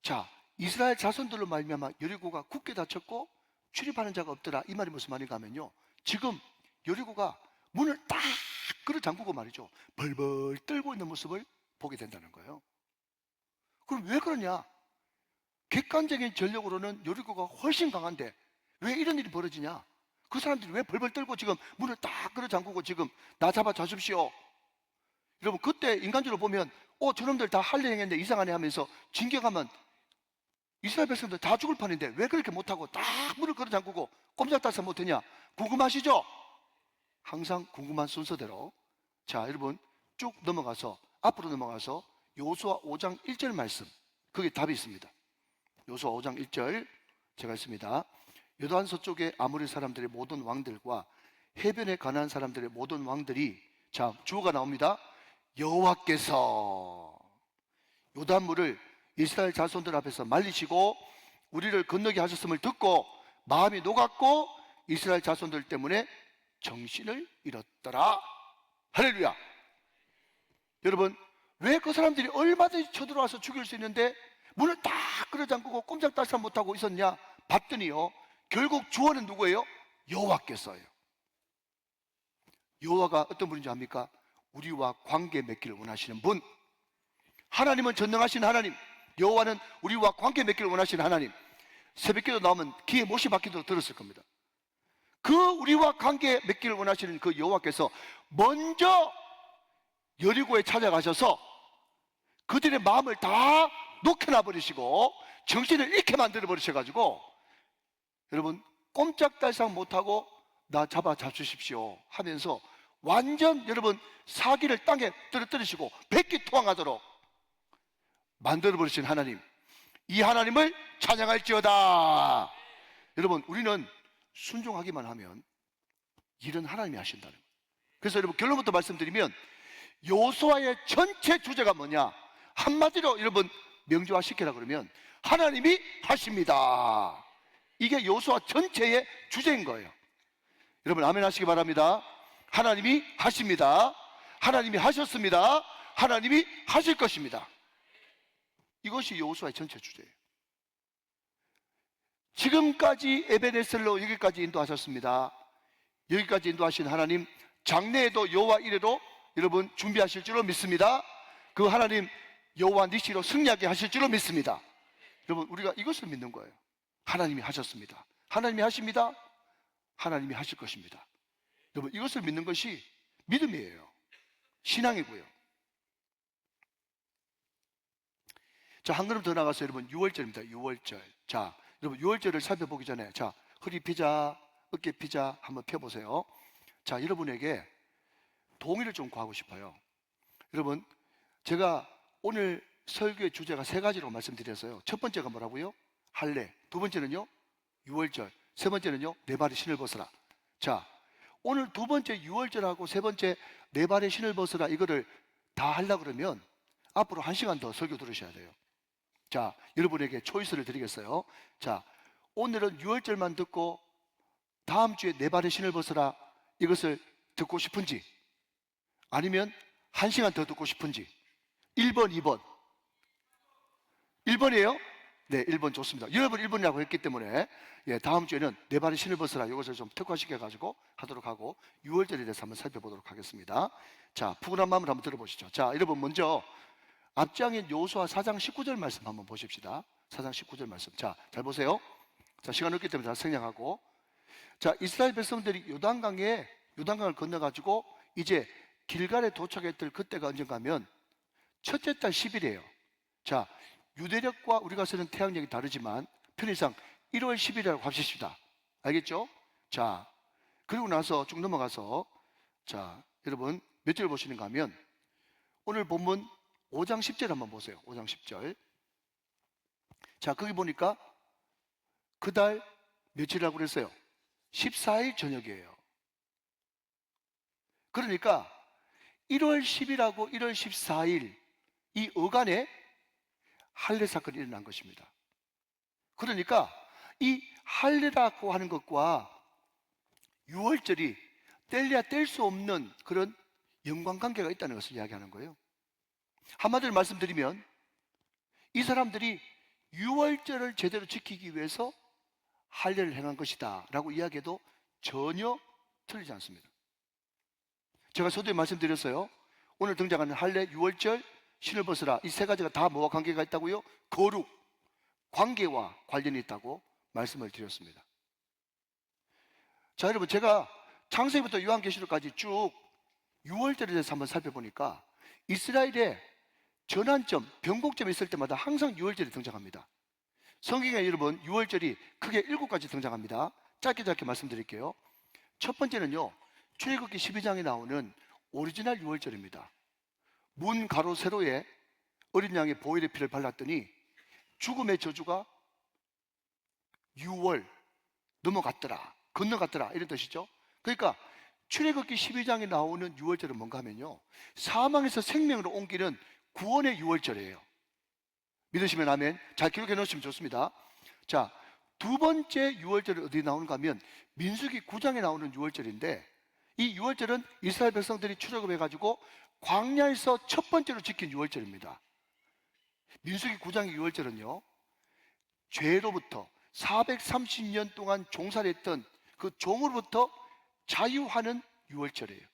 자, 이스라엘 자손들로 말미암아 여리고가 굳게 닫혔고 출입하는 자가 없더라, 이 말이 무슨 말인가 하면요, 지금 여리고가 문을 딱 끌어 잠그고 말이죠, 벌벌 떨고 있는 모습을 보게 된다는 거예요. 그럼 왜 그러냐? 객관적인 전력으로는 여리고가 훨씬 강한데 왜 이런 일이 벌어지냐? 그 사람들이 왜 벌벌 떨고 지금 문을 딱 끌어 잠그고 지금 나 잡아 잡십시오. 여러분, 그때 인간적으로 보면 저놈들 다 할례 행했는데 이상하네 하면서 징계하면 이스라엘 백성들 다 죽을 판인데 왜 그렇게 못하고 딱 문을 끌어 잠그고 꼼짝달싹 못하냐? 궁금하시죠? 항상 궁금한 순서대로. 자, 여러분, 쭉 넘어가서 앞으로 넘어가서 여호수아 5장 1절 말씀, 거기에 답이 있습니다. 여호수아 5장 1절 제가 있습니다. 요단 서쪽의 아모리 사람들의 모든 왕들과 해변에 가나안 사람들의 모든 왕들이, 자, 주어가 나옵니다. 여호와께서 요단물을 이스라엘 자손들 앞에서 말리시고 우리를 건너게 하셨음을 듣고 마음이 녹았고 이스라엘 자손들 때문에 정신을 잃었더라. 할렐루야. 여러분, 왜 그 사람들이 얼마든지 쳐들어와서 죽일 수 있는데 문을 딱 끌어잠그고 꼼짝달싹 못하고 있었냐? 봤더니요, 결국 주어는 누구예요? 여호와께서예요. 여호와가 어떤 분인지 압니까? 우리와 관계 맺기를 원하시는 분. 하나님은 전능하신 하나님, 여호와는 우리와 관계 맺기를 원하시는 하나님. 새벽기도 나오면 귀에 못이 박히도록 들었을 겁니다. 그 우리와 관계 맺기를 원하시는 그 여호와께서 먼저 여리고에 찾아가셔서 그들의 마음을 다 녹여놔 버리시고 정신을 잃게 만들어 버리셔가지고 여러분 꼼짝달싹 못하고 나 잡수십시오 하면서 완전 여러분 사기를 땅에 떨어뜨리시고 백기토항하도록 만들어 버리신 하나님, 이 하나님을 찬양할지어다. 여러분 우리는 순종하기만 하면 일은 하나님이 하신다는 거예요. 그래서 여러분 결론부터 말씀드리면 여호수아의 전체 주제가 뭐냐, 한마디로 여러분 명료화시키라 그러면 하나님이 하십니다. 이게 여호수아 전체의 주제인 거예요. 여러분 아멘 하시기 바랍니다. 하나님이 하십니다. 하나님이 하셨습니다. 하나님이 하실 것입니다. 이것이 여호수아의 전체 주제예요. 지금까지 에베네셀로 여기까지 인도하셨습니다. 여기까지 인도하신 하나님, 장래에도 여호와 이레로 여러분 준비하실 줄로 믿습니다. 그 하나님 여호와 니시로 승리하게 하실 줄로 믿습니다. 여러분 우리가 이것을 믿는 거예요. 하나님이 하셨습니다. 하나님이 하십니다. 하나님이 하실 것입니다. 여러분 이것을 믿는 것이 믿음이에요. 신앙이고요. 자, 한 걸음 더 나가서 여러분 6월절입니다. 6월절. 자, 여러분 6월절을 살펴보기 전에 자, 허리 피자, 어깨 피자 한번 펴보세요. 자, 여러분에게 동의를 좀 구하고 싶어요. 여러분 제가 오늘 설교의 주제가 세 가지로 말씀드렸어요. 첫 번째가 뭐라고요? 할례. 두 번째는요 6월절. 세 번째는요 네 발의 신을 벗으라. 자, 오늘 두 번째 6월절하고 세 번째 네 발의 신을 벗으라 이거를 다 하려고 그러면 앞으로 1시간 더 설교 들으셔야 돼요. 자, 여러분에게 초이스를 드리겠어요. 자, 오늘은 6월절만 듣고 다음 주에 네 발의 신을 벗으라 이것을 듣고 싶은지, 아니면 1시간 더 듣고 싶은지. 1번, 2번. 1번이에요? 네, 1번 좋습니다. 여러분 1번이라고 했기 때문에 다음 주에는 네 발의 신을 벗으라 이것을 좀 특화시켜가지고 하도록 하고 6월절에 대해서 한번 살펴보도록 하겠습니다. 자, 푸근한 마음으로 한번 들어보시죠. 자, 여러분 먼저 앞장인 여호수아 4장 19절 말씀 한번 보십시다. 4장 19절 말씀. 자, 잘 보세요. 자, 시간 없기 때문에 다 생략하고. 자, 이스라엘 백성들이 요단강을 건너가지고 이제 길갈에 도착했을 그때가 언젠가 하면 첫째 달 10일이에요. 자, 유대력과 우리가 쓰는 태양력이 다르지만 편의상 1월 10일이라고 합시다. 알겠죠? 자, 그리고 나서 쭉 넘어가서 자, 여러분 몇 절 보시는가 하면 오늘 본문 5장 10절 한번 보세요. 5장 10절. 자, 거기 보니까 그달 며칠이라고 그랬어요? 14일 저녁이에요. 그러니까 1월 10일하고 1월 14일 이 어간에 할례 사건이 일어난 것입니다. 그러니까 이 할례라고 하는 것과 6월절이 뗄래야 뗄 수 없는 그런 연관관계가 있다는 것을 이야기하는 거예요. 한마디로 말씀드리면 이 사람들이 6월절을 제대로 지키기 위해서 할례를 행한 것이다 라고 이야기해도 전혀 틀리지 않습니다. 제가 서두에 말씀드렸어요. 오늘 등장하는 할례, 6월절, 신을 벗으라 이 세 가지가 다 뭐와 관계가 있다고요? 거룩, 관계와 관련이 있다고 말씀을 드렸습니다. 자, 여러분 제가 창세기부터 요한계시록까지 쭉 6월절에 대해서 한번 살펴보니까 이스라엘의 전환점, 변곡점이 있을 때마다 항상 6월절이 등장합니다. 성경에 여러분 6월절이 크게 7가지 등장합니다. 짧게 말씀드릴게요. 첫 번째는요, 출애굽기 12장에 나오는 오리지널 6월절입니다. 문 가로 세로에 어린 양의 보혈의 피를 발랐더니 죽음의 저주가 6월 넘어갔더라, 건너갔더라 이런 뜻이죠. 그러니까 출애굽기 12장에 나오는 6월절은 뭔가 하면요, 사망에서 생명으로 옮기는 구원의 6월절이에요. 믿으시면 아멘. 잘 기록해 놓으시면 좋습니다. 자, 두 번째 6월절이 어디 나오는가 하면 민수기 9장에 나오는 6월절인데 이 6월절은 이스라엘 백성들이 출애굽해가지고 광야에서 첫 번째로 지킨 6월절입니다. 민수기 9장의 6월절은요, 죄로부터 430년 동안 종살이 했던 그 종으로부터 자유하는 6월절이에요.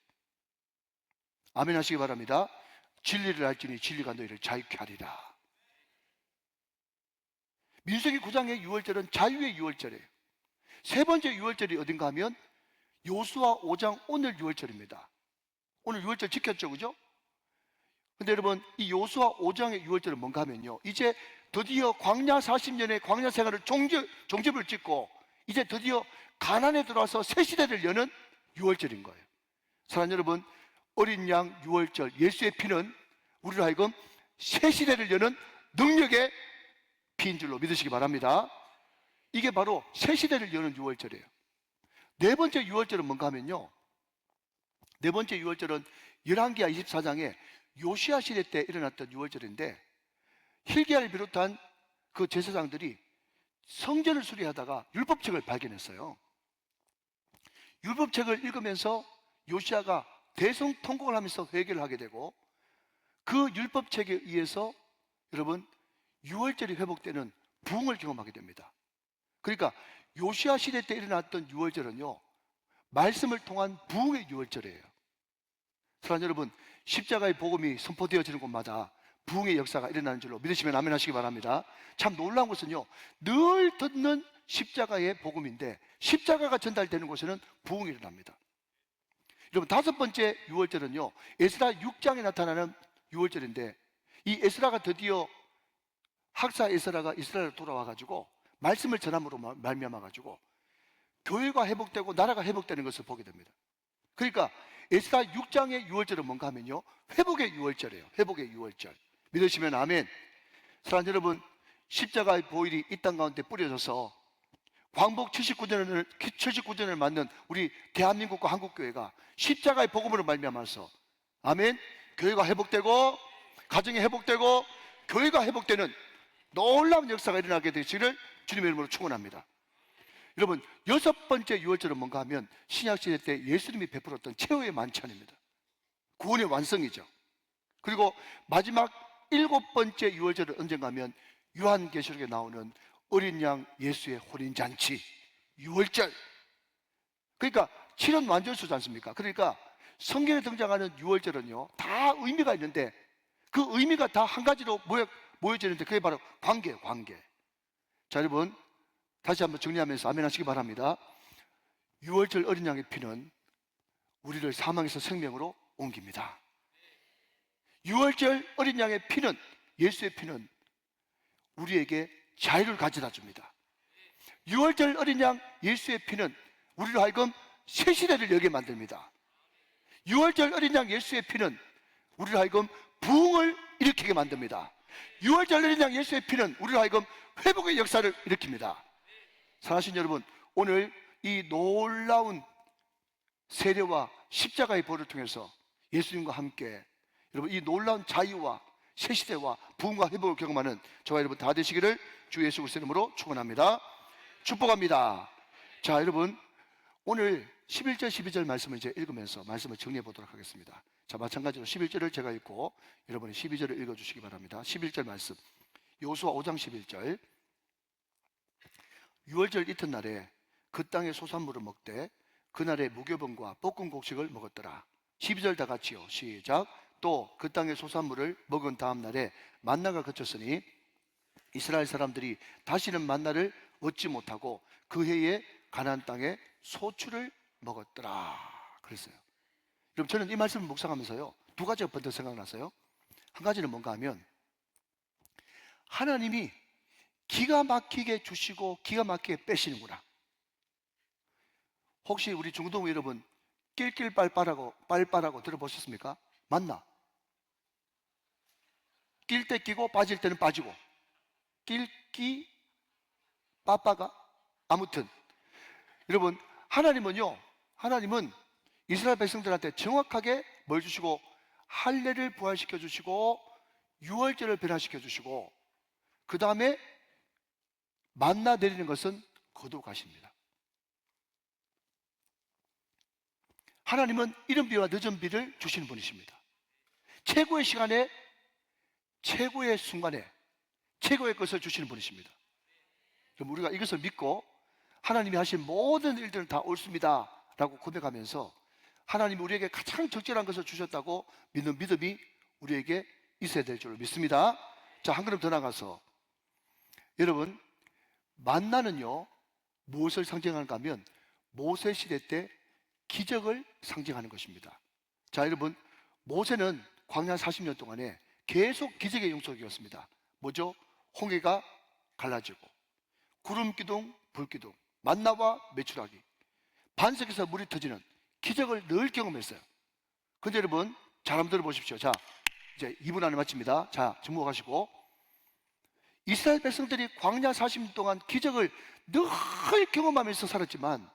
아멘 하시기 바랍니다. 진리를 알지니 진리가 너희를 자유케 하리라. 민수기 9장의 6월절은 자유의 6월절이에요. 세 번째 6월절이 어딘가 하면 여호수아 5장 오늘 6월절입니다. 오늘 6월절 지켰죠, 그죠? 근데 여러분, 이 요수아 5장의 유월절은 뭔가 하면요, 이제 드디어 광야 40년의 광야 생활을 종집을 찍고 이제 드디어 가나안에 들어와서 새 시대를 여는 유월절인 거예요. 사랑하는 여러분, 어린 양 유월절, 예수의 피는 우리로 하여금 새 시대를 여는 능력의 피인 줄로 믿으시기 바랍니다. 이게 바로 새 시대를 여는 유월절이에요. 네 번째 유월절은 뭔가 하면요, 네 번째 유월절은 열왕기하 24장에 요시야 시대 때 일어났던 유월절인데, hilki야를 비롯한 그 제사장들이 성전을 수리하다가 율법책을 발견했어요. 율법책을 읽으면서 요시야가 대성통곡을 하면서 회개를 하게 되고, 그 율법책에 의해서 여러분 유월절이 회복되는 부흥을 경험하게 됩니다. 그러니까 요시야 시대 때 일어났던 유월절은요, 말씀을 통한 부흥의 유월절이에요. 사랑하는 여러분, 십자가의 복음이 선포되어지는 곳마다 부흥의 역사가 일어나는 줄로 믿으시면 아멘 하시기 바랍니다. 참 놀라운 것은요, 늘 듣는 십자가의 복음인데 십자가가 전달되는 곳에는 부흥이 일어납니다. 여러분, 다섯 번째 유월절은요, 에스라 6장에 나타나는 유월절인데, 이 에스라가 드디어 학사 에스라가 이스라엘로 돌아와가지고 말씀을 전함으로 말미암아가지고 교회가 회복되고 나라가 회복되는 것을 보게 됩니다. 그러니까 에스라 6장의 유월절은 뭔가 하면요, 회복의 유월절이에요. 회복의 유월절. 믿으시면 아멘. 사랑하는 여러분, 십자가의 보혈이 이 땅 가운데 뿌려져서 광복 79년을 맞는 우리 대한민국과 한국교회가 십자가의 복음으로 말미암아서 아멘, 교회가 회복되고 가정이 회복되고 교회가 회복되는 놀라운 역사가 일어나게 되시기를 주님의 이름으로 축원합니다. 여러분, 여섯 번째 유월절은 뭔가 하면 신약시대 때 예수님이 베풀었던 최후의 만찬입니다. 구원의 완성이죠. 그리고 마지막 일곱 번째 유월절은 언젠가 하면 요한계시록에 나오는 어린 양 예수의 혼인잔치 유월절. 그러니까 7원 완전수지 않습니까? 그러니까 성경에 등장하는 유월절은요, 다 의미가 있는데 그 의미가 다 한 가지로 모여지는데 그게 바로 관계예요. 관계. 자, 여러분, 다시 한번 정리하면서 아멘 하시기 바랍니다. 유월절 어린 양의 피는 우리를 사망에서 생명으로 옮깁니다. 유월절 어린 양의 피는, 예수의 피는 우리에게 자유를 가져다 줍니다. 유월절 어린 양 예수의 피는 우리로 하여금 새 시대를 열게 만듭니다. 유월절 어린 양 예수의 피는 우리로 하여금 부흥을 일으키게 만듭니다. 유월절 어린 양 예수의 피는 우리로 하여금 회복의 역사를 일으킵니다. 사랑하신 여러분, 오늘 이 놀라운 세례와 십자가의 보혈을 통해서 예수님과 함께 여러분 이 놀라운 자유와 새 시대와 부흥과 회복을 경험하는 저와 여러분 다 되시기를 주 예수 그리스도의 이름으로 축원합니다. 축복합니다. 자, 여러분, 오늘 11절 12절 말씀을 이제 읽으면서 말씀을 정리해 보도록 하겠습니다. 자, 마찬가지로 11절을 제가 읽고 여러분이 12절을 읽어 주시기 바랍니다. 11절 말씀, 요수아 5장 11절. 유월절 이튿날에 그 땅의 소산물을 먹되 그날의 무교병과 볶은 곡식을 먹었더라. 12절 다 같이요. 시작. 또 그 땅의 소산물을 먹은 다음 날에 만나가 그쳤으니 이스라엘 사람들이 다시는 만나를 얻지 못하고 그 해에 가나안 땅에 소출을 먹었더라. 그랬어요. 여러분, 저는 이 말씀을 묵상하면서요, 두 가지가 번뜩 생각났어요. 한 가지는 뭔가 하면 하나님이 기가 막히게 주시고 기가 막히게 빼시는구나. 혹시 우리 중동부 여러분 낄낄 빨빨하고 들어보셨습니까? 맞나? 낄 때 끼고 빠질 때는 빠지고, 낄끼 빠빠가, 아무튼 여러분, 하나님은 이스라엘 백성들한테 정확하게 뭘 주시고, 할례를 부활시켜 주시고 유월절을 변화시켜 주시고 그 다음에 만나 내리는 것은 거두가십니다. 하나님은 이른 비와 늦은 비를 주시는 분이십니다. 최고의 시간에, 최고의 순간에 최고의 것을 주시는 분이십니다. 그럼 우리가 이것을 믿고 하나님이 하신 모든 일들은 다 옳습니다 라고 고백하면서 하나님이 우리에게 가장 적절한 것을 주셨다고 믿는 믿음이 우리에게 있어야 될 줄 믿습니다. 자, 한 걸음 더 나가서 여러분, 만나는요 무엇을 상징하는가 하면 모세 시대 때 기적을 상징하는 것입니다. 자, 여러분, 모세는 광야 40년 동안에 계속 기적의 영속이었습니다. 뭐죠? 홍해가 갈라지고 구름 기둥, 불 기둥, 만나와 메추라기, 반석에서 물이 터지는 기적을 늘 경험했어요. 근데 여러분 잘 한번 들어보십시오. 자, 이제 2분 안에 마칩니다. 자, 주목하시고, 이스라엘 백성들이 광야 40년 동안 기적을 늘 경험하면서 살았지만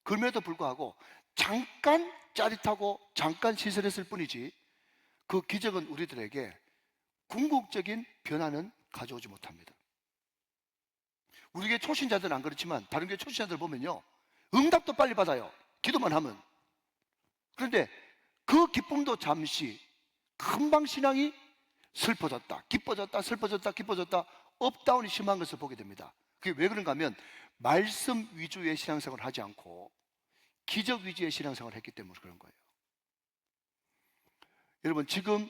그럼에도 불구하고 잠깐 짜릿하고 잠깐 시설했을 뿐이지 그 기적은 우리들에게 궁극적인 변화는 가져오지 못합니다. 우리 교회 초신자들은 안 그렇지만 다른 교회 초신자들 보면요, 응답도 빨리 받아요. 기도만 하면. 그런데 그 기쁨도 잠시, 금방 신앙이 슬퍼졌다, 기뻐졌다, 슬퍼졌다, 기뻐졌다, 업다운이 심한 것을 보게 됩니다. 그게 왜 그런가 하면 말씀 위주의 신앙생활을 하지 않고 기적 위주의 신앙생활을 했기 때문에 그런 거예요. 여러분, 지금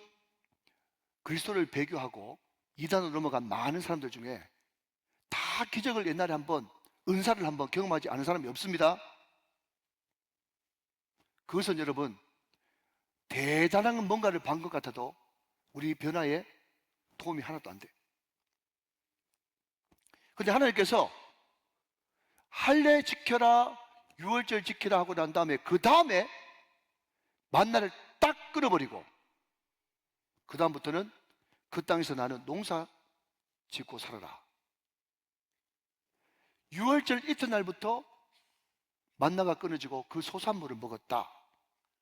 그리스도를 배교하고 이단으로 넘어간 많은 사람들 중에 다 기적을 옛날에 한번, 은사를 한번 경험하지 않은 사람이 없습니다. 그것은 여러분 대단한 뭔가를 본 것 같아도 우리 변화에 도움이 하나도 안 돼요. 그런데 하나님께서 할례 지켜라, 유월절 지키라 하고 난 다음에 그 다음에 만나를 딱 끊어버리고 그 다음부터는 그 땅에서 나는 농사 짓고 살아라. 유월절 이튿날부터 만나가 끊어지고 그 소산물을 먹었다,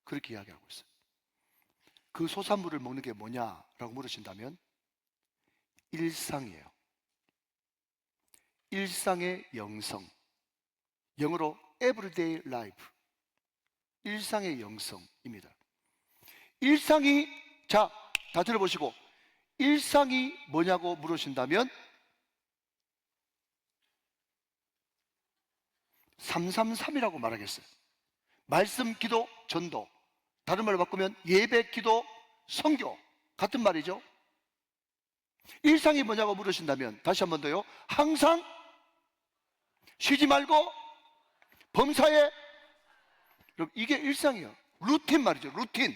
그렇게 이야기하고 있어요. 그 소산물을 먹는 게 뭐냐라고 물으신다면 일상이에요. 일상의 영성, 영어로 everyday life, 일상의 영성입니다. 일상이, 자, 다 들어보시고, 일상이 뭐냐고 물으신다면 333이라고 말하겠어요. 말씀, 기도, 전도. 다른 말로 바꾸면 예배, 기도, 선교. 같은 말이죠. 일상이 뭐냐고 물으신다면 다시 한 번 더요. 항상 쉬지 말고 범사에. 여러분, 이게 일상이에요. 루틴 말이죠. 루틴.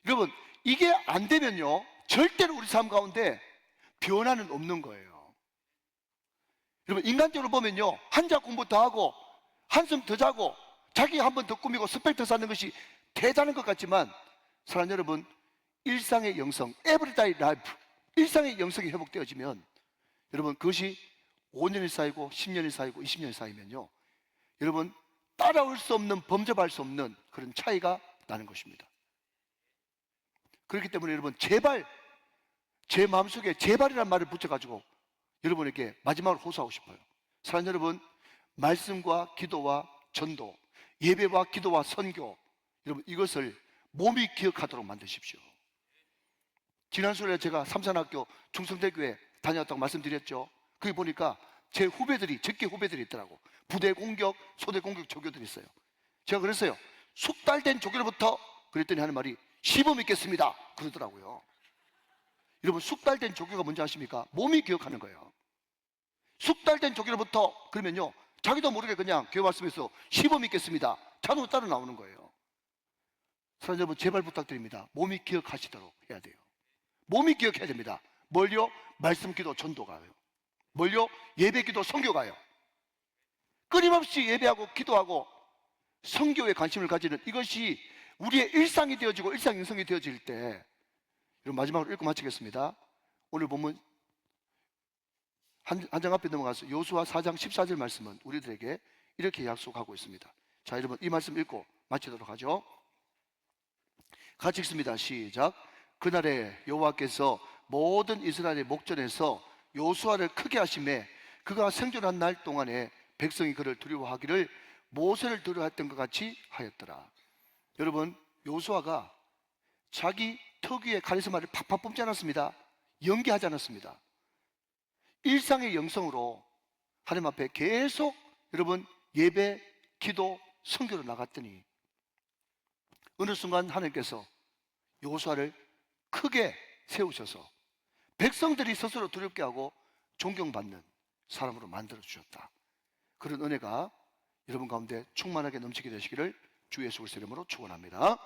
여러분, 이게 안 되면요 절대로 우리 삶 가운데 변화는 없는 거예요. 여러분, 인간적으로 보면요 한자 공부 더 하고 한숨 더 자고 자기 한 번 더 꾸미고 스펙 더 쌓는 것이 대단한 것 같지만, 사랑하는 여러분, 일상의 영성, everyday life, 일상의 영성이 회복되어지면 여러분 그것이 5년이 쌓이고 10년이 쌓이고 20년이 쌓이면요 여러분 따라올 수 없는, 범접할 수 없는 그런 차이가 나는 것입니다. 그렇기 때문에 여러분 제발, 제 마음속에 제발이라는 말을 붙여가지고 여러분에게 마지막으로 호소하고 싶어요. 사랑하는 여러분, 말씀과 기도와 전도, 예배와 기도와 선교, 여러분 이것을 몸이 기억하도록 만드십시오. 지난 수요일에 제가 삼산학교 중성대교회 다녔다고 말씀드렸죠. 거기 보니까 제 후배들이, 적게 후배들이 있더라고. 부대 공격, 소대 공격 조교들이 있어요. 제가 그랬어요. 숙달된 조교로부터, 그랬더니 하는 말이 시범 있겠습니다 그러더라고요. 여러분, 숙달된 조교가 뭔지 아십니까? 몸이 기억하는 거예요. 숙달된 조교로부터 그러면요 자기도 모르게 그냥 교회 말씀에서 시범 있겠습니다 자동으로 따라 나오는 거예요. 사랑하는 여러분, 제발 부탁드립니다. 몸이 기억하시도록 해야 돼요. 몸이 기억해야 됩니다. 뭘요? 말씀, 기도, 전도가요. 뭘요? 예배, 기도, 선교가요. 끊임없이 예배하고 기도하고 선교에 관심을 가지는 이것이 우리의 일상이 되어지고 일상 영성이 되어질 때, 여러분 마지막으로 읽고 마치겠습니다. 오늘 본문 한 장 앞에 넘어가서 요수아 4장 14절 말씀은 우리들에게 이렇게 약속하고 있습니다. 자, 여러분 이 말씀 읽고 마치도록 하죠. 같이 읽습니다. 시작. 그날에 여호와께서 모든 이스라엘의 목전에서 요수아를 크게 하심에 그가 생존한 날 동안에 백성이 그를 두려워하기를 모세를 두려워했던 것 같이 하였더라. 여러분, 요수아가 자기 특유의 카리스마를 팍팍 뿜지 않았습니다. 연기하지 않았습니다. 일상의 영성으로 하나님 앞에 계속 여러분 예배, 기도, 선교로 나갔더니 어느 순간 하나님께서 요수아를 크게 세우셔서 백성들이 스스로 두렵게 하고 존경받는 사람으로 만들어 주셨다. 그런 은혜가 여러분 가운데 충만하게 넘치게 되시기를 주 예수 그리스도의 이름으로 축원합니다.